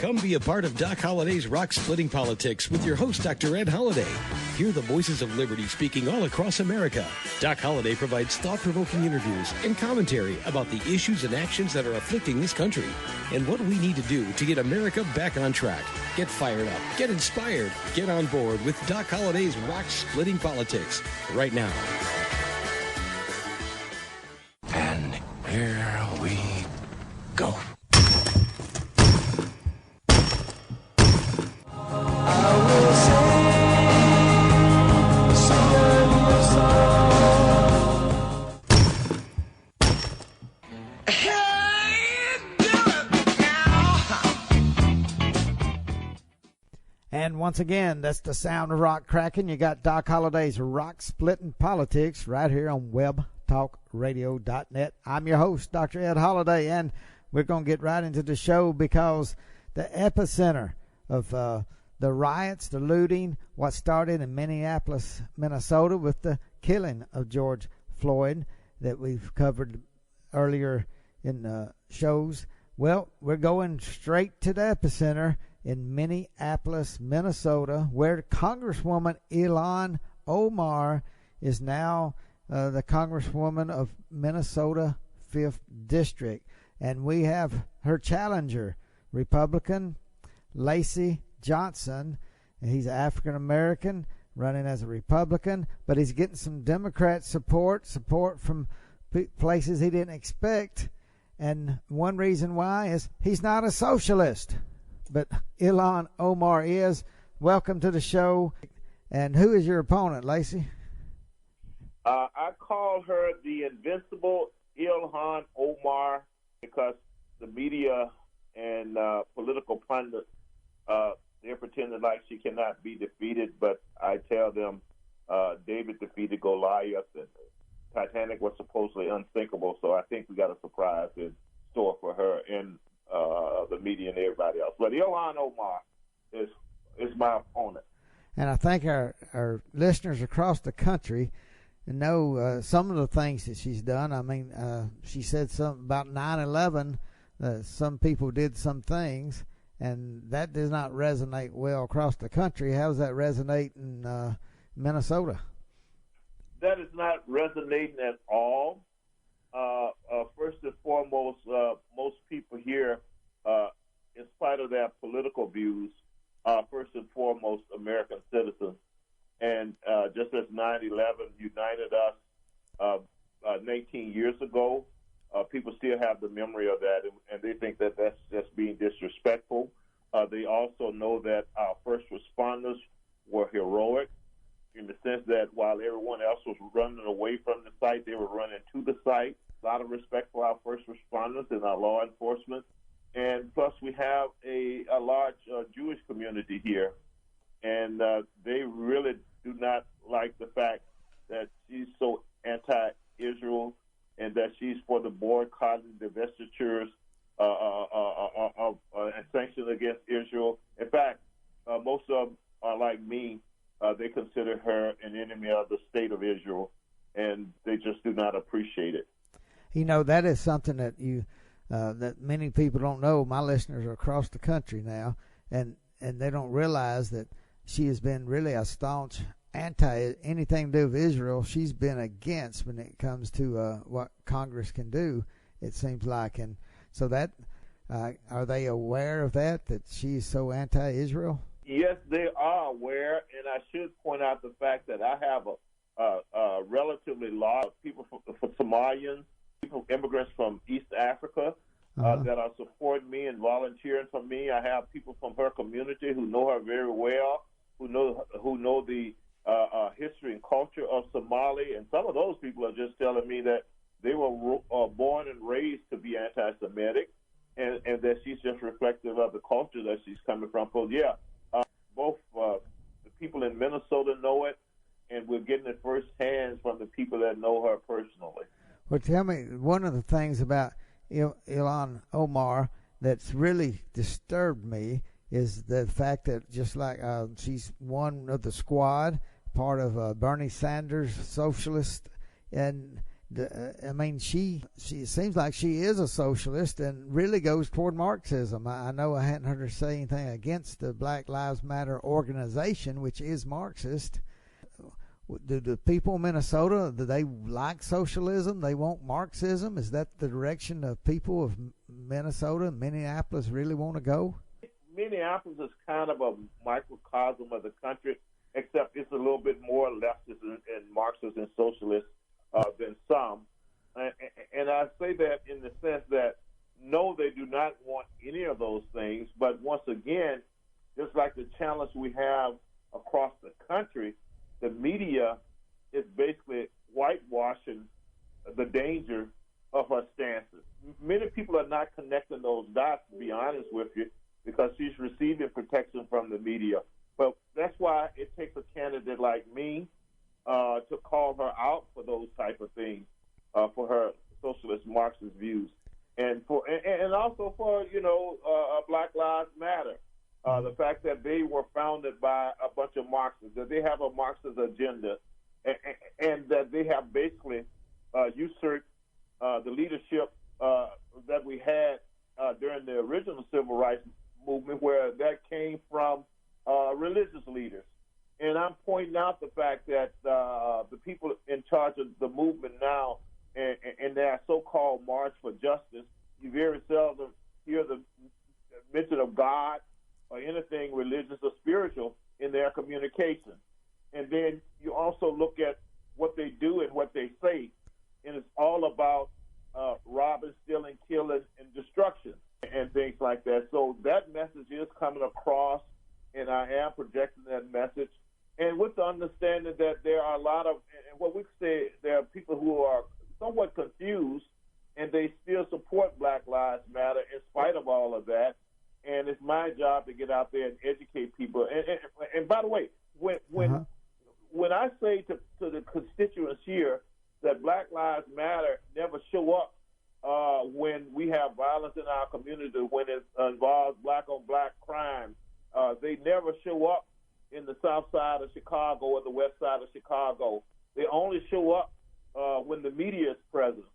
Come be a part of Doc Holliday's Rock Splitting Politics with your host, Dr. Ed Holliday. Hear the voices of liberty speaking all across America. Doc Holliday provides thought-provoking interviews and commentary about the issues and actions that are afflicting this country and what we need to do to get America back on track. Get fired up, get inspired, get on board with Doc Holliday's Rock Splitting Politics right now. And here we go. And once again, that's the sound of rock cracking. You got Doc Holliday's Rock Splitting Politics right here on webtalkradio.net. I'm your host, Dr. Ed Holliday, and we're going to get right into the show because the epicenter of the riots, the looting, what started in Minneapolis, Minnesota with the killing of George Floyd that we've covered earlier in shows. Well, we're going straight to the epicenter in Minneapolis, Minnesota, where Congresswoman Ilhan Omar is now the Congresswoman of Minnesota 5th District. And we have her challenger, Republican Lacy Johnson. He's African-American, running as a Republican, but he's getting some Democrat support from places he didn't expect. And one reason why is he's not a socialist. But Ilhan Omar is. Welcome to the show. And who is your opponent, Lacy? I call her the invincible Ilhan Omar because the media and political pundits, they're pretending like she cannot be defeated. But I tell them David defeated Goliath, and Titanic was supposedly unsinkable. So I think we got a surprise in store for her and the media and everybody else. But Ilhan Omar is my opponent. And I think our listeners across the country know some of the things that she's done. I mean, she said something about 9/11. Some people did some things, and that does not resonate well across the country. How does that resonate in Minnesota? That is not resonating at all. First and foremost, most people here, in spite of their political views, are first and foremost American citizens. And just as 9/11 united us 19 years ago, people still have the memory of that, and they think that that's just being disrespectful. They also know that our first responders were heroic in the sense that while everyone else was running away from the site, they were running to the site. A lot of respect for our first responders and our law enforcement. And plus, we have a large Jewish community here. And they really do not like the fact that she's so anti-Israel and that she's for the boycotting, divestitures, and sanctions against Israel. In fact, most of them are like me. They consider her an enemy of the state of Israel, and they just do not appreciate it. You know, that is something that that many people don't know. My listeners are across the country now, and they don't realize that she has been really a staunch anything to do with Israel. She's been against when it comes to what Congress can do, it seems like. And so that, are they aware of that she's so anti-Israel? Yes, they are aware, and I should point out the fact that I have a relatively large people from Somalians, immigrants from East Africa that are supporting me and volunteering for me. I have people from her community who know her very well, who know the history and culture of Somalia, and some of those people are just telling me that they were born and raised to be anti-Semitic, and that she's just reflective of the culture that she's coming from. So yeah, both the people in Minnesota know it, and we're getting it firsthand from the people that know her personally. Well, tell me, one of the things about Ilhan Omar that's really disturbed me is the fact that just like she's one of the squad, part of Bernie Sanders, Socialist, and I mean, she seems like she is a socialist and really goes toward Marxism. I know I hadn't heard her say anything against the Black Lives Matter organization, which is Marxist. Do the people in Minnesota, do they like socialism? They want Marxism? Is that the direction of people of Minnesota and Minneapolis really want to go? Minneapolis is kind of a microcosm of the country, except it's a little bit more leftist and Marxist and socialist than some. And I say that in the sense that, no, they do not want any of those things. But once again, just like the challenge we have across the country, the media is basically whitewashing the danger of her stances. Many people are not connecting those dots, to be honest with you, because she's receiving protection from the media. But that's why it takes a candidate like me to call her out for those type of things, for her socialist Marxist views, and also for Black Lives Matter. The fact that they were founded by a bunch of Marxists, that they have a Marxist agenda, and that they have basically usurped the leadership that we had during the original civil rights movement, where that came from religious leaders. And I'm pointing out the fact that the people in charge of the movement now and their so-called March for Justice, you very seldom hear the mention of God or anything religious or spiritual in their communication. And then you also look at what they do and what they say, and it's all about robbing, stealing, killing, and destruction and things like that. So that message is coming across, and I am projecting that message. And with the understanding that there are a lot of, and what we say, there are people who are somewhat confused, and they still support Black Lives Matter in spite of all of that. And it's my job to get out there and educate people. And by the way, when I say to the constituents here that Black Lives Matter never show up when we have violence in our community, when it involves black-on-black crime, they never show up in the south side of Chicago or the west side of Chicago. They only show up when the media is present,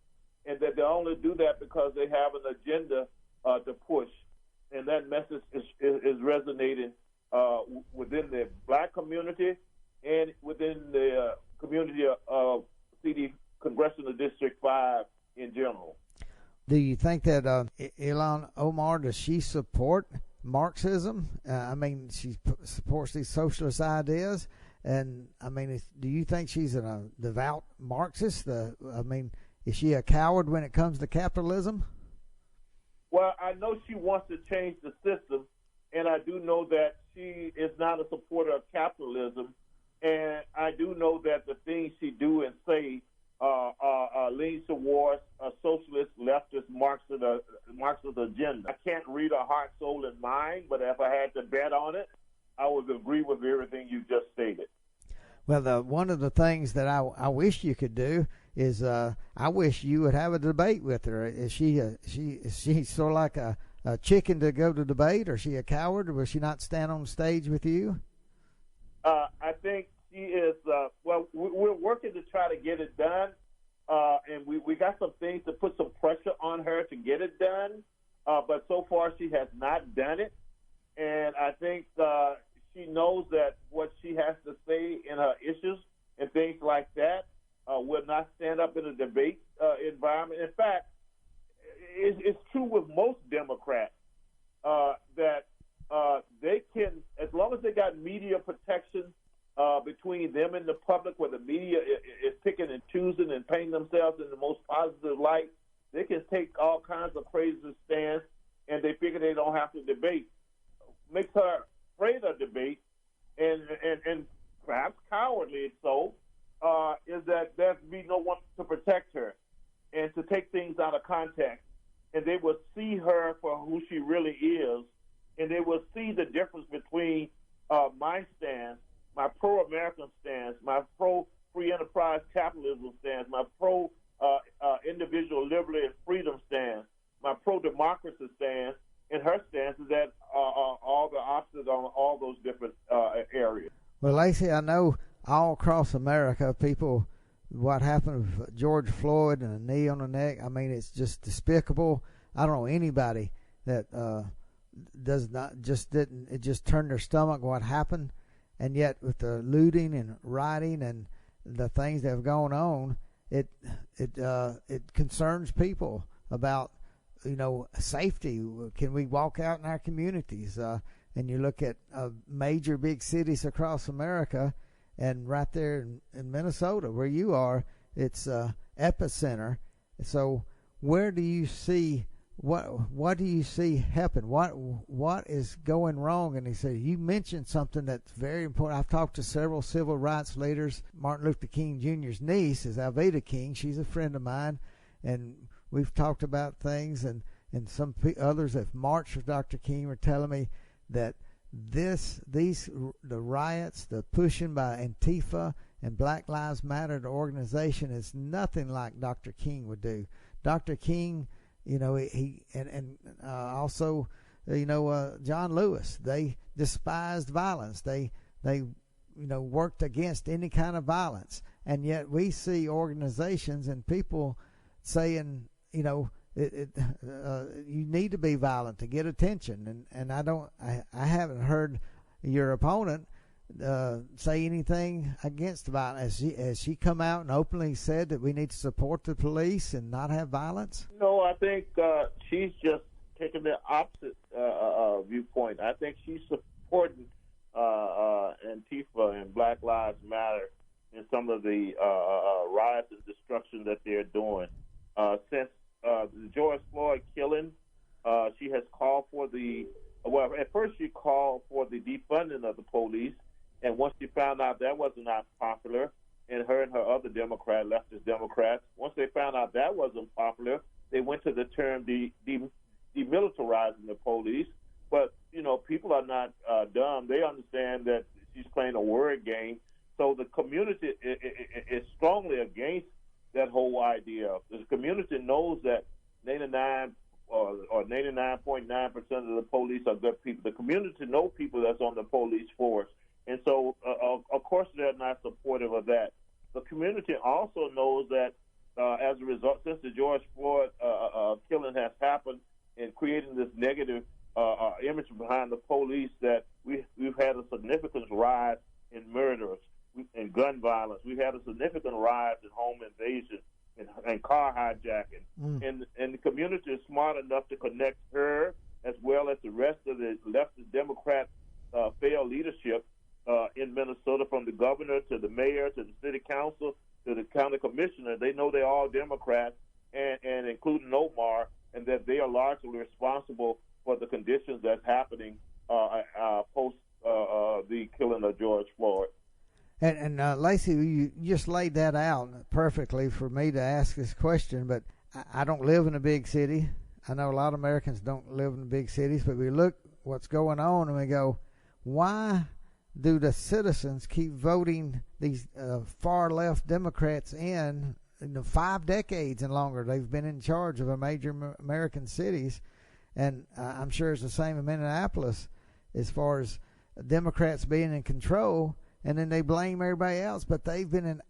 and that they only do that because they have an agenda to push. And that message is resonating within the black community and within the community of CD Congressional District 5 in general. Do you think that Ilhan Omar, does she support Marxism? I mean, she supports these socialist ideas. And, I mean, do you think she's a devout Marxist? I mean, is she a coward when it comes to capitalism? Well, I know she wants to change the system, and I do know that she is not a supporter of capitalism, and I do know that the things she do and say leans towards a socialist, leftist, Marxist agenda. I can't read her heart, soul, and mind, but if I had to bet on it, I would agree with everything you just stated. Well, one of the things that I wish you could do is I wish you would have a debate with her. Is she sort of like a chicken to go to debate, or is she a coward, or will she not stand on stage with you? I think she is. Well, we're working to try to get it done, and we got some things to put some pressure on her to get it done. But so far, she has not done it, and I think she knows that what she has to say in her issues and things like that will not stand up in a debate environment. In fact, it's true with most Democrats that they can, as long as they got media protection between them and the public, where the media is picking and choosing and painting themselves in the most positive light, they can take all kinds of crazy stands, and they figure they don't have to debate. Makes her afraid of debate, and perhaps cowardly so, is that there'd be no one to protect her and to take things out of context. And they will see her for who she really is, and they will see the difference between my stance, my pro-American stance, my pro-free enterprise capitalism stance, my pro-individual liberty and freedom stance, my pro-democracy stance, and her stance is that all the opposites on all those different areas. Well, Lacy, I know all across America people what happened with George Floyd and a knee on the neck. I mean, it's just despicable. I don't know anybody that does not didn't. It just turned their stomach what happened, and yet with the looting and rioting and the things that have gone on, it concerns people about safety. Can we walk out in our communities? And you look at major big cities across America, and right there in Minnesota where you are, it's epicenter. So where do you see what do you see happen? What is going wrong? And he said, you mentioned something that's very important. I've talked to several civil rights leaders. Martin Luther King Jr.'s niece is Alveda King. She's a friend of mine, and we've talked about things. And some others that have marched with Dr. King were telling me that the riots, the pushing by Antifa and Black Lives Matter, the organization, is nothing like Dr. King would do. Dr. King, also John Lewis, they despised violence. They worked against any kind of violence, and yet we see organizations and people saying, you need to be violent to get attention, and I haven't heard your opponent say anything against violence. Has she come out and openly said that we need to support the police and not have violence? No, I think she's just taking the opposite viewpoint. I think she's supporting Antifa and Black Lives Matter in some of the riots and destruction that they're doing. Since the George Floyd killing, she has called for at first she called for the defunding of the police, and once she found out that wasn't not popular, and her other leftist Democrats, once they found out that wasn't popular, they went to the term demilitarizing the police. But, people are not dumb. They understand that she's playing a word game. So the community is strongly against that whole idea. The community knows that 99 or 99.9% of the police are good people. The community know people that's on the police force. And so, of course, they're not supportive of that. The community also knows that as a result, since the George Floyd killing has happened and creating this negative image behind the police, that we've had a significant rise in murders and gun violence. We've had a significant rise in home invasion and car hijacking. And the community is smart enough to connect her as well as the rest of the leftist Democrat failed leadership in Minnesota, from the governor to the mayor to the city council to the county commissioner. They know they're all Democrats, and including Omar, and that they are largely responsible for the conditions that's happening post the killing of George Floyd. And Lacy, you just laid that out perfectly for me to ask this question, but I don't live in a big city. I know a lot of Americans don't live in big cities, but we look what's going on and we go, why do the citizens keep voting these far left Democrats in 5 decades and longer? They've been in charge of a major American cities, and I'm sure it's the same in Minneapolis as far as Democrats being in control, and then they blame everybody else, but they've been in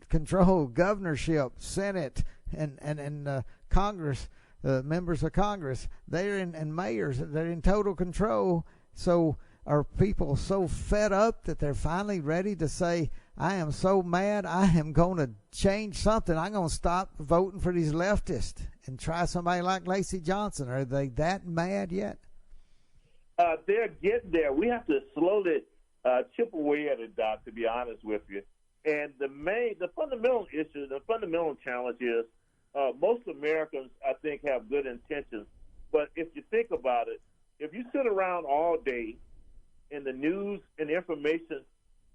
control, governorship, Senate, and Congress, members of Congress. They're and mayors. They're in total control. So are people so fed up that they're finally ready to say, I am so mad, I am going to change something. I'm going to stop voting for these leftists and try somebody like Lacy Johnson? Are they that mad yet? They're getting there. We have to slowly chip away at it, Doc, to be honest with you. And the fundamental issue, the fundamental challenge is most Americans, I think, have good intentions. But if you think about it, if you sit around all day and the news and information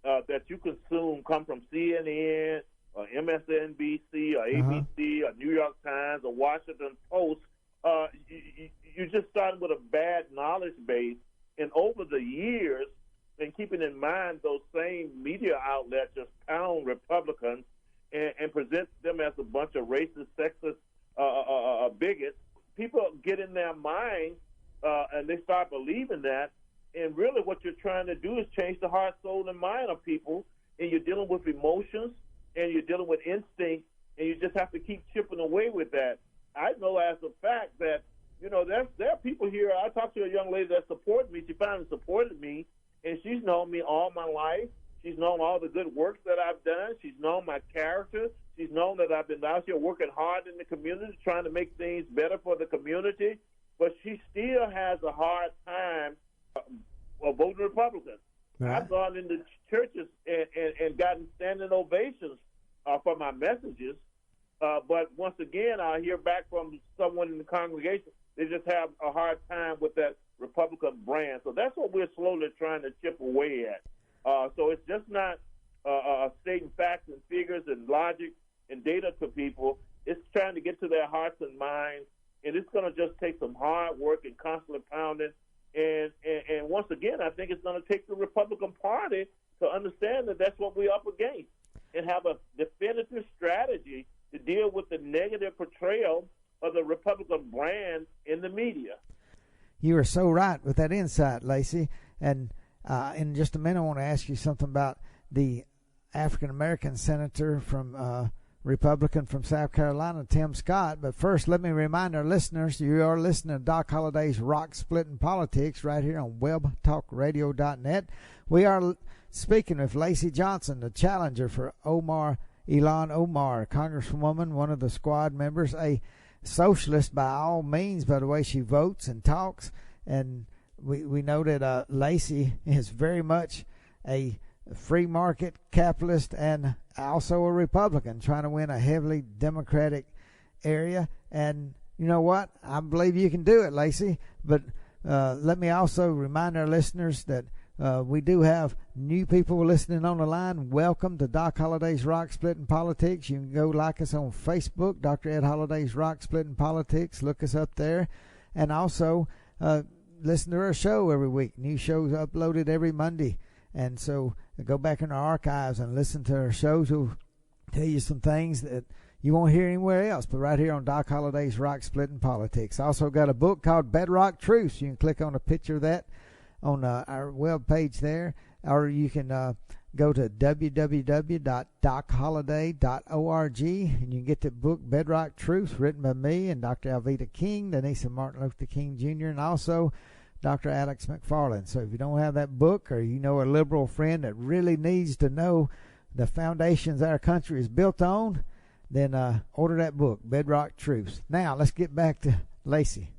that you consume come from CNN or MSNBC or ABC or New York Times or Washington Post, you just started with a bad knowledge base. And over the years, and keeping in mind those same media outlets just pound Republicans and present them as a bunch of racist, sexist bigots, people get in their mind and they start believing that. And really what you're trying to do is change the heart, soul, and mind of people, and you're dealing with emotions, and you're dealing with instinct, and you just have to keep chipping away with that. I know as a fact that, there are people here. I talked to a young lady that supported me. She finally supported me, and she's known me all my life. She's known all the good works that I've done. She's known my character. She's known that I've been out here working hard in the community, trying to make things better for the community. But she still has a hard time voting Republican. Right. I've gone into churches and gotten standing ovations for my messages. But once again, I hear back from someone in the congregation, they just have a hard time with that Republican brand. So that's what we're slowly trying to chip away at. So it's just not stating facts and figures and logic and data to people. It's trying to get to their hearts and minds, and it's going to just take some hard work and constantly pounding. And once again, I think it's going to take the Republican Party to understand that that's what we're up against and have a definitive strategy to deal with the negative portrayal of the Republican brand in the media. You are so right with that insight, Lacy. And in just a minute, I want to ask you something about the African-American senator from Republican from South Carolina, Tim Scott. But first, let me remind our listeners, you are listening to Doc Holliday's Rock Splitting Politics right here on webtalkradio.net. We are speaking with Lacy Johnson, the challenger for Ilhan Omar, Congresswoman, one of the squad members, a socialist by all means, by the way she votes and talks. And we know that Lacy is very much a free market capitalist and also a Republican, trying to win a heavily Democratic area. And you know what? I believe you can do it, Lacy. But let me also remind our listeners that we do have new people listening on the line. Welcome to Doc Holliday's Rock Splitting Politics. You can go like us on Facebook, Dr. Ed Holliday's Rock Splitting Politics. Look us up there. And also listen to our show every week. New shows uploaded every Monday. And so go back in our archives and listen to our shows. We'll tell you some things that you won't hear anywhere else, but right here on Doc Holliday's Rock Splitting Politics. Also got a book called Bedrock Truths. You can click on a picture of that on our web page there, or you can go to www.docholliday.org, and you can get the book Bedrock Truths, written by me and Dr. Alveda King, the niece of Martin Luther King Jr., and also Dr. Alex McFarland. So if you don't have that book, or you know a liberal friend that really needs to know the foundations our country is built on, then order that book, Bedrock Truths. Now, let's get back to Lacy.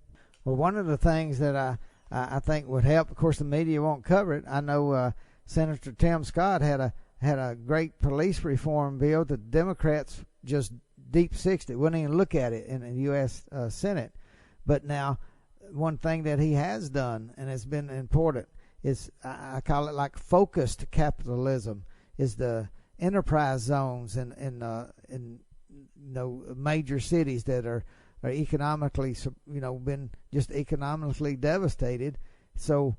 Well, one of the things that I think would help, of course, the media won't cover it. I know Senator Tim Scott had a great police reform bill. The Democrats just deep-sixed it, wouldn't even look at it in the U.S. Senate. But now, one thing that he has done, and it's been important, is I call it like focused capitalism, is the enterprise zones in major cities that are economically, been just economically devastated. So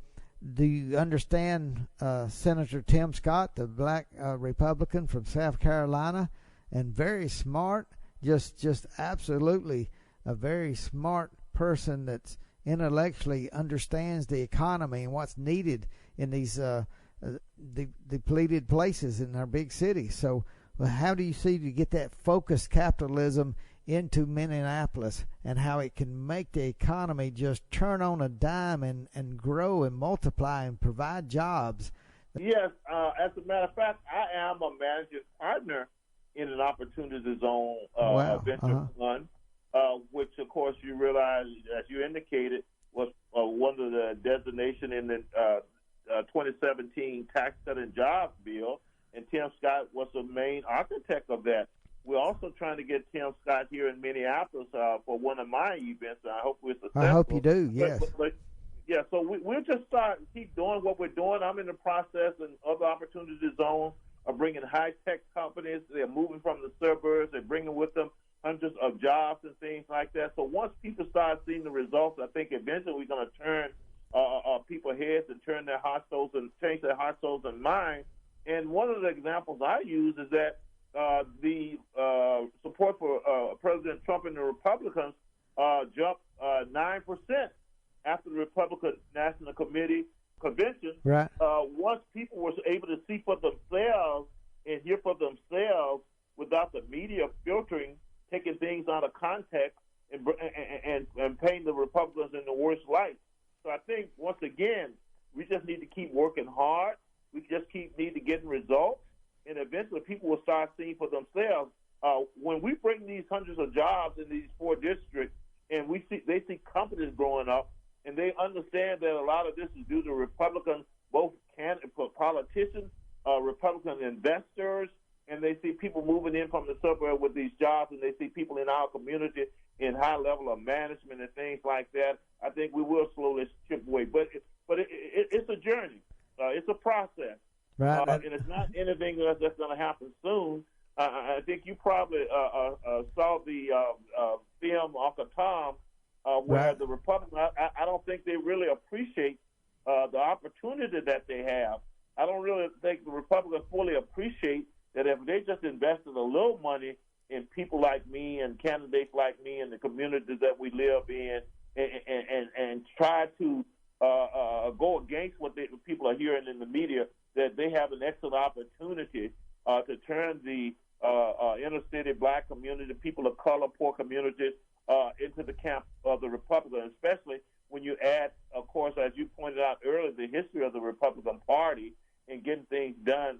do you understand Senator Tim Scott, the black Republican from South Carolina, and very smart, just absolutely a very smart person that's intellectually understands the economy and what's needed in these depleted places in our big cities. So how do you see to get that focused capitalism into Minneapolis, and how it can make the economy just turn on a dime and grow and multiply and provide jobs? Yes, as a matter of fact, I am a managing partner in an opportunity zone venture fund, which, of course, you realize, as you indicated, was one of the designation in the 2017 Tax Cut and Jobs Bill, and Tim Scott was the main architect of that. We're also trying to get Tim Scott here in Minneapolis for one of my events, and I hope we're successful. I hope you do, yes. But so we'll just keep doing what we're doing. I'm in the process, and other opportunity zones are bringing high-tech companies. They're moving from the suburbs. They're bringing with them hundreds of jobs and things like that. So once people start seeing the results, I think eventually we're going to turn people's heads and turn their heart, souls, and change their heart, souls, and minds. And one of the examples I use is that the support for President Trump and the Republicans jumped 9% after the Republican National Committee convention. Right. Once people were able to see for themselves and hear for themselves without the media filtering, taking things out of context, and painting the Republicans in the worst light. So I think, once again, we just need to keep working hard. We just need to get results, and eventually people will start seeing for themselves. When we bring these hundreds of jobs in these 4 districts, and they see companies growing up, and they understand that a lot of this is due to Republican, both politicians, Republican investors, and they see people moving in from the suburb with these jobs, and they see people in our community in high level of management and things like that. I think we will slowly chip away, but it's a journey. It's a process, right? And it's not anything that's going to happen soon. I think you probably saw the film Uncle Tom, where right. the Republicans, I don't think they really appreciate the opportunity that they have. I don't really think the Republicans fully appreciate that if they just invested a little money in people like me and candidates like me and the communities that we live in, and try to go against what people are hearing in the media, that they have an excellent opportunity to turn the inner city black community, people of color, poor communities, into the camp of the Republicans, especially when you add, of course, as you pointed out earlier, the history of the Republican Party and getting things done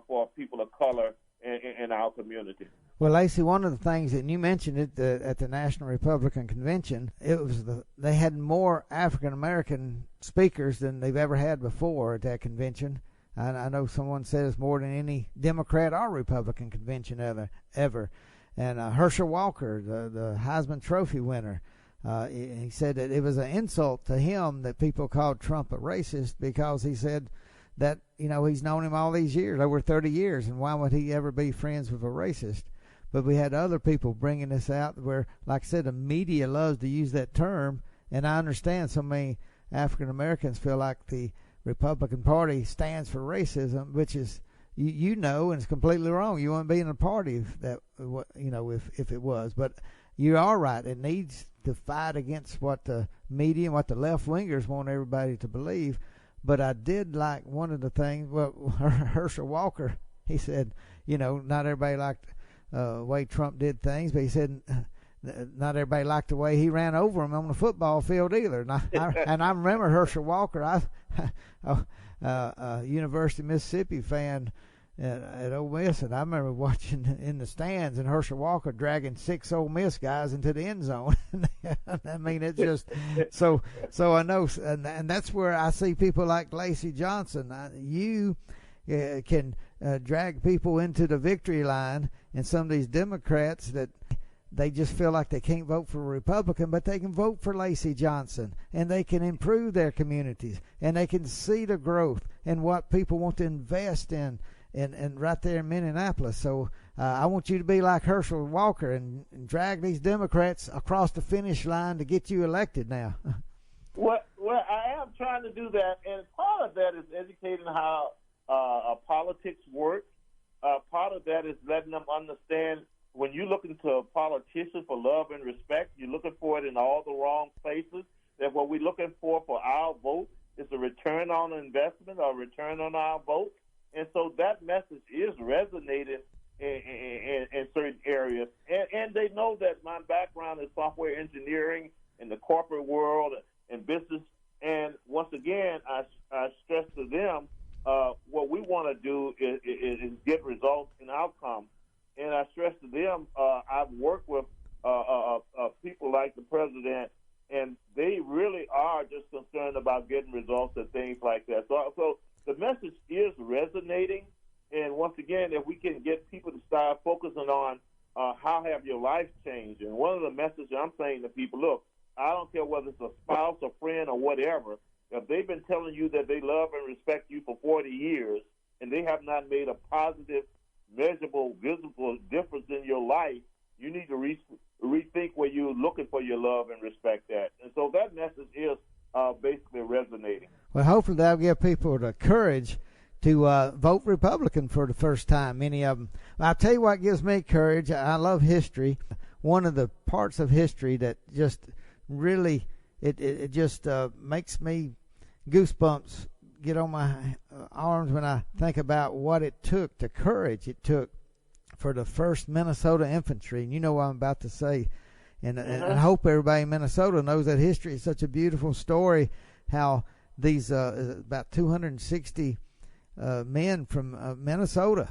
for people of color in our community. Well, Lacy, one of the things, and you mentioned it at the National Republican Convention, it was they had more African American speakers than they've ever had before at that convention. I know someone said it's more than any Democrat or Republican convention ever. And Herschel Walker, the Heisman Trophy winner, he said that it was an insult to him that people called Trump a racist, because he said that, he's known him all these years, over 30 years, and why would he ever be friends with a racist? But we had other people bringing this out where, like I said, the media loves to use that term, and I understand so many African Americans feel like the Republican Party stands for racism, which is, and it's completely wrong. You wouldn't be in a party if it was. But you are right. It needs to fight against what the media and what the left-wingers want everybody to believe. But I did like one of the things, Herschel Walker, he said, not everybody liked the way Trump did things, but he said not everybody liked the way he ran over him on the football field either. And I remember Herschel Walker, University of Mississippi fan at Ole Miss, and I remember watching in the stands and Herschel Walker dragging 6 Ole Miss guys into the end zone. I mean, it's just so I know, and that's where I see people like Lacy Johnson. You can drag people into the victory line, and some of these Democrats that they just feel like they can't vote for a Republican, but they can vote for Lacy Johnson, and they can improve their communities, and they can see the growth and what people want to invest in right there in Minneapolis. So I want you to be like Herschel Walker and drag these Democrats across the finish line to get you elected now. Well, I am trying to do that, and part of that is educating how politics work. Part of that is letting them understand when you're looking to a politician for love and respect, you're looking for it in all the wrong places. That what we're looking for our vote is a return on investment or return on our vote. And so that message is resonating in certain areas. And they know that my background is software engineering in the corporate world and business. And once again, I stress to them what we want to do is get results and outcomes. And I stress to them, I've worked with people like the president, and they really are just concerned about getting results and things like that. So the message is resonating. And once again, if we can get people to start focusing on how have your life changed. And one of the messages I'm saying to people, look, I don't care whether it's a spouse, a friend, or whatever. If they've been telling you that they love and respect you for 40 years and they have not made a positive, measurable, visible difference in your life, you need to rethink where you're looking for your love and respect at. And so that message is basically resonating. Well, hopefully that'll give people the courage to vote Republican for the first time, many of them. I'll tell you what gives me courage. I love history. One of the parts of history that just really, it just makes me goosebumps get on my arms when I think about what it took, the courage it took for the 1st Minnesota Infantry. And you know what I'm about to say. And I hope everybody in Minnesota knows that history is such a beautiful story, how these about 260 men from Minnesota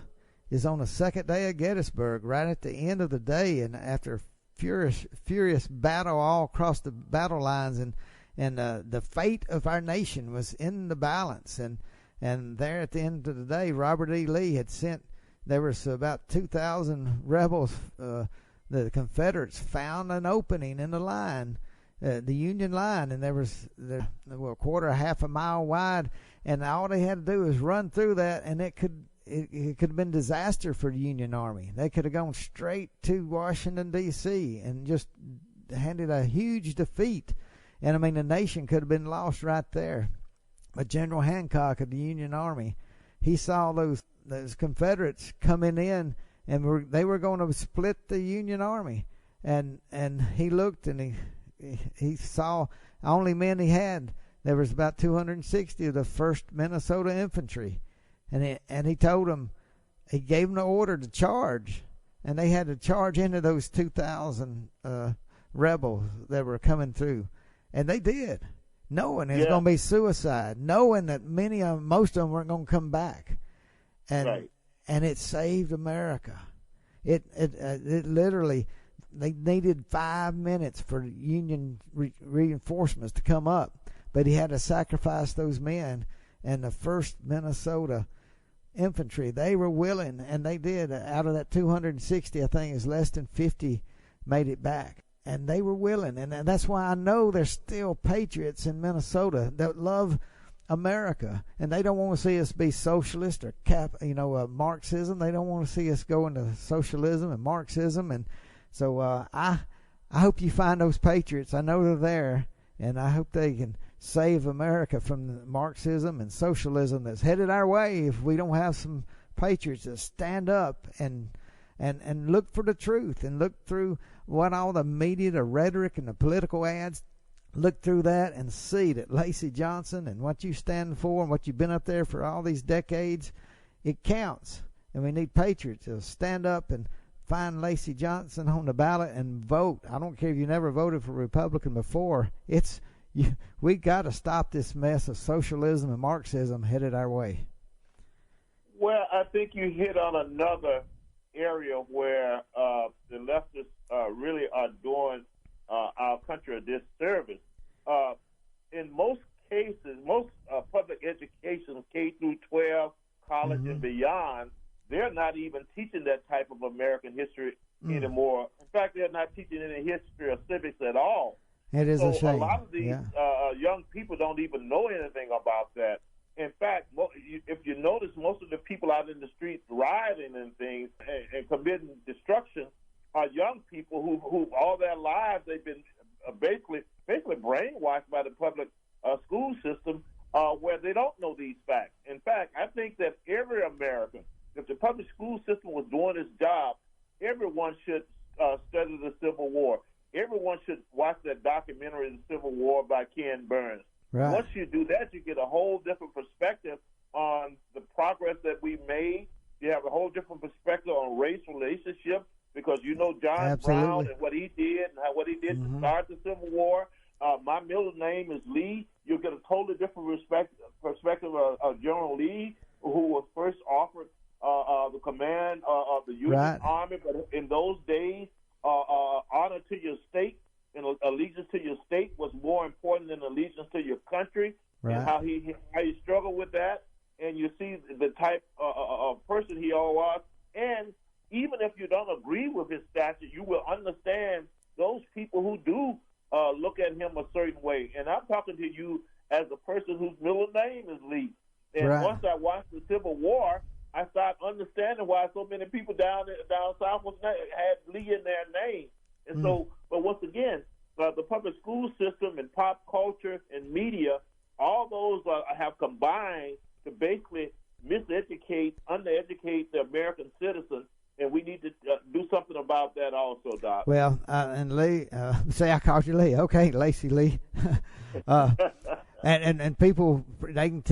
is on the second day of Gettysburg, right at the end of the day, and after furious battle all across the battle lines, and the fate of our nation was in the balance, and there at the end of the day, Robert E. Lee had sent, there was about 2,000 rebels. The Confederates found an opening in the line, the Union line, and there was a quarter, half a mile wide, and all they had to do was run through that, and it could have been disaster for the Union Army. They could have gone straight to Washington, D.C., and just handed a huge defeat. And, I mean, the nation could have been lost right there. But General Hancock of the Union Army, he saw those Confederates coming in, and they were going to split the Union Army. And he looked, and he saw only men he had. There was about 260 of the 1st Minnesota Infantry. And he told them, he gave them the order to charge. And they had to charge into those 2,000 rebels that were coming through. And they did, knowing it was going to be suicide, knowing that most of them weren't going to come back. And it saved America. It literally, they needed 5 minutes for Union reinforcements to come up, but he had to sacrifice those men. And the 1st Minnesota Infantry, they were willing, and they did. Out of that 260, I think it's less than 50 made it back. And they were willing, and that's why I know there's still patriots in Minnesota that love America, and they don't want to see us be socialist or Marxism. They don't want to see us go into socialism and Marxism, and so I hope you find those patriots. I know they're there, and I hope they can save America from the Marxism and socialism that's headed our way if we don't have some patriots that stand up and look for the truth and look through what all the media, the rhetoric, and the political ads. Look through that and see that Lacy Johnson and what you stand for and what you've been up there for all these decades, it counts. And we need patriots to stand up and find Lacy Johnson on the ballot and vote. I don't care if you never voted for Republican before. We got to stop this mess of socialism and Marxism headed our way. Well, I think you hit on another area where the leftists really are doing our country a disservice. In most cases, most public education, K through 12, college and beyond, they're not even teaching that type of American history anymore. In fact, they're not teaching any history or civics at all. It is a shame. A lot of these young people don't even know anything about that. In fact, if you notice, most of the people out in the streets rioting and things and committing destruction are young people who all their lives they've been basically brainwashed by the public school system where they don't know these facts. In fact, I think that every American, if the public school system was doing its job, everyone should study the Civil War. Everyone should watch that documentary, The Civil War by Ken Burns. Right. Once you do that, you get a whole different perspective on the progress that we made. You have a whole different perspective on race relationships because you know John Brown and what he did and what he did to start the Civil War. My middle name is Lee. You'll get a totally different perspective of General Lee, who was first offered the command of the Union Army. But in those days, honor to your state and allegiance to your state was more important than allegiance to your country, and how he struggled with that. And you see the type of person he was. And even if you don't agree with his stature, you will understand those people who do look at him a certain way. And I'm talking to you as a person whose middle name is Lee. And once I watched the Civil War, I started understanding why so many people down south had Lee in their name. And so, but once again, the public school system and pop culture and media, all those have combined to basically miseducate, undereducate the American citizen, and we need to do something about that also, Doc. Well, and Lee, say I called you Lee. Okay, Lacy Lee. and people, they can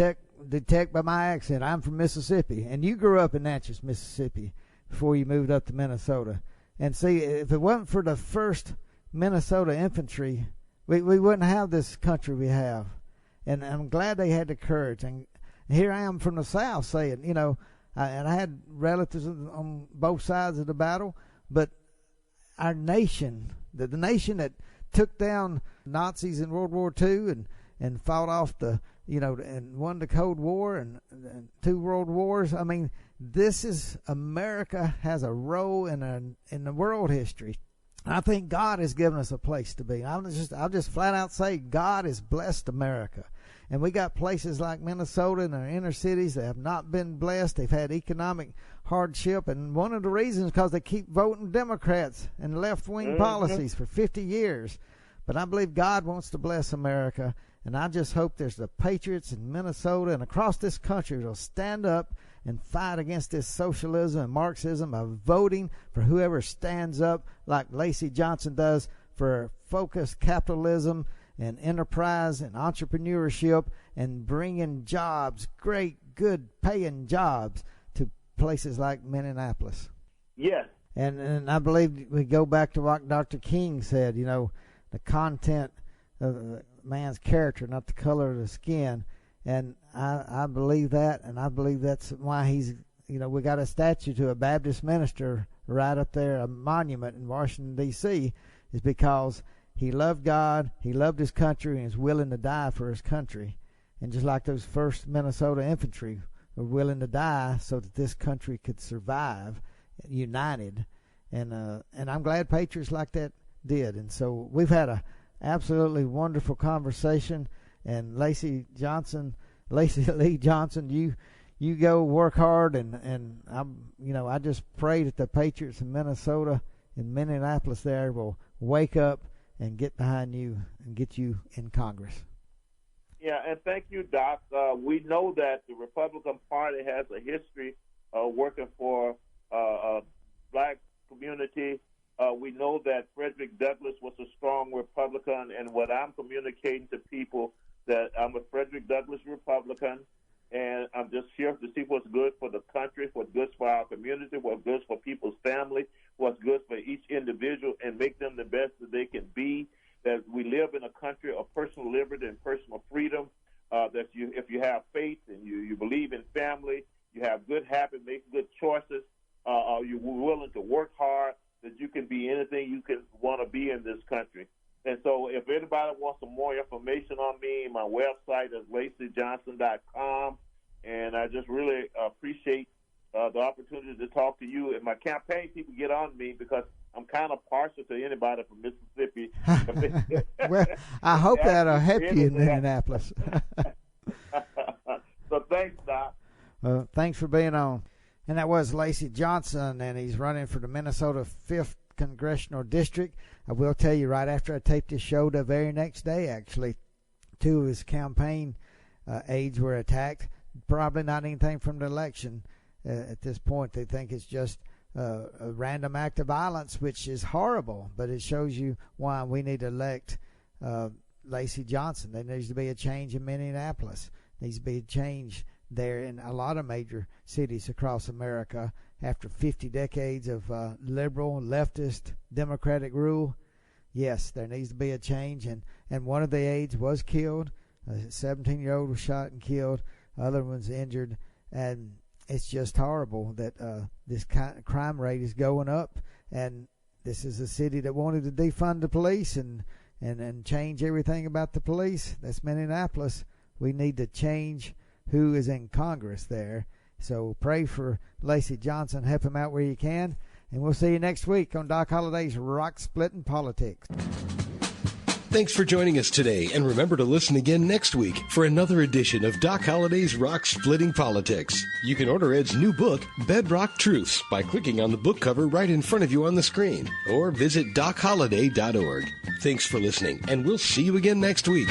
detect by my accent, I'm from Mississippi, and you grew up in Natchez, Mississippi. before you moved up to Minnesota. And see, if it wasn't for the first Minnesota Infantry, we wouldn't have this country we have. And I'm glad they had the courage. And here I am from the South saying, and I had relatives on both sides of the battle, but our nation, the nation that took down Nazis in World War II and fought off and won the Cold War and 2 World Wars. I mean, this is America has a role in the world history. I think God has given us a place to be. I'll just flat out say God has blessed America. And we got places like Minnesota and our inner cities that have not been blessed. They've had economic hardship. And one of the reasons is because they keep voting Democrats and left-wing policies for 50 years. But I believe God wants to bless America. And I just hope there's the patriots in Minnesota and across this country that will stand up and fight against this socialism and Marxism by voting for whoever stands up like Lacy Johnson does for focused capitalism and enterprise and entrepreneurship and bringing jobs, great, good paying jobs to places like Minneapolis. Yes. And I believe we go back to what Dr. King said, the content of the man's character, not the color of the skin. And I believe that, and I believe that's why he's, we got a statue to a Baptist minister right up there, a monument in Washington, D.C., is because he loved God, he loved his country, and is willing to die for his country. And just like those first Minnesota infantry were willing to die so that this country could survive united. And I'm glad patriots like that did. And so we've had a absolutely wonderful conversation. And Lacy Lee Johnson, you go work hard, and I just pray that the patriots in Minnesota and Minneapolis there will wake up and get behind you and get you in Congress. Yeah, and thank you, Doc. We know that the Republican Party has a history of working for black community. We know that Frederick Douglass was a strong Republican, and what I'm communicating to people that I'm a Frederick Douglass Republican, and I'm just here to see what's good for the country, what's good for our community, what's good for people's family, what's good for each individual, and make them the best that they can be. That we live in a country of personal liberty and personal freedom, that if you have faith and you believe in family, you have good habits, make good choices, you're willing to work hard, that you can be anything you can want to be in this country. And so if anybody wants some more information on me, my website is lacyjohnson.com. And I just really appreciate the opportunity to talk to you. And my campaign people get on me because I'm kind of partial to anybody from Mississippi. Well, I hope that'll help you in Minneapolis. So thanks, Doc. Thanks for being on. And that was Lacy Johnson, and he's running for the Minnesota 5th Congressional District. I will tell you, right after I taped this show, the very next day, actually, 2 of his campaign aides were attacked. Probably not anything from the election at this point. They think it's just a random act of violence, which is horrible, but it shows you why we need to elect Lacy Johnson. There needs to be a change in Minneapolis. There needs to be a change there in a lot of major cities across America after 50 decades of liberal, leftist, democratic rule. Yes, there needs to be a change, and one of the aides was killed. A 17-year-old was shot and killed. Other ones injured, and it's just horrible that this crime rate is going up. And this is a city that wanted to defund the police and change everything about the police. That's Minneapolis. We need to change who is in Congress there. So pray for Lacy Johnson. Help him out where you can. And we'll see you next week on Doc Holliday's Rock Splitting Politics. Thanks for joining us today, and remember to listen again next week for another edition of Doc Holliday's Rock Splitting Politics. You can order Ed's new book, Bedrock Truths, by clicking on the book cover right in front of you on the screen, or visit DocHolliday.org. Thanks for listening, and we'll see you again next week.